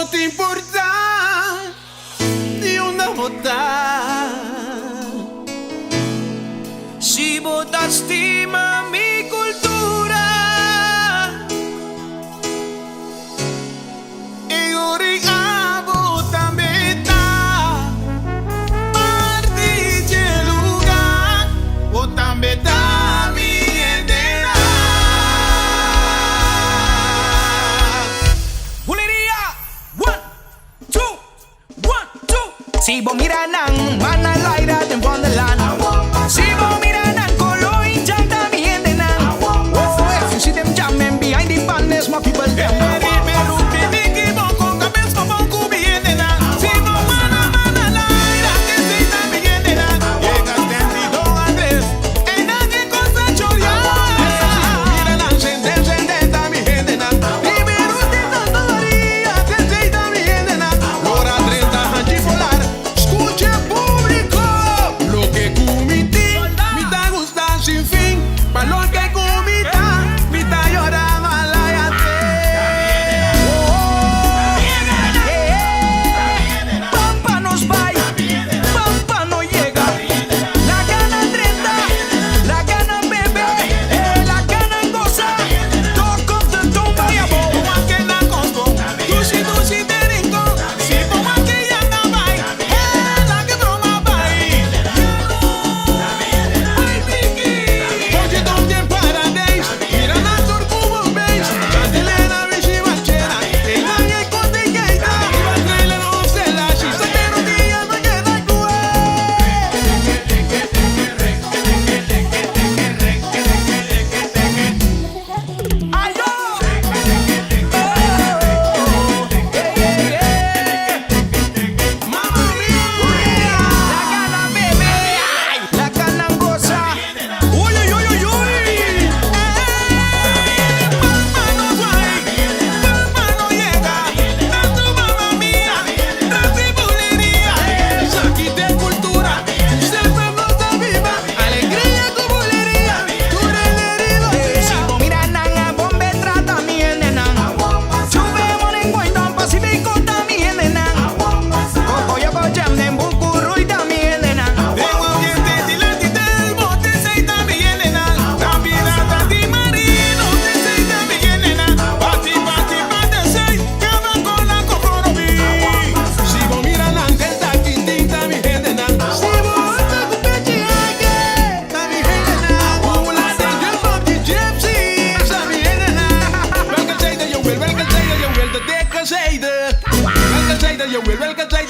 no te importa ni una votar. Si vos lastima mi cultura e ora vos también está parte del lugar, vos también está mi identidad. Bulería, 1, 2, 1, 2. Si vos miras nan, van al aire en Wonderland. Si vos miras nan, colo hincha también de nan. Oh, if you see them jamming behind the band, there's more people them.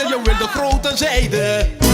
Je wil de grote zijde.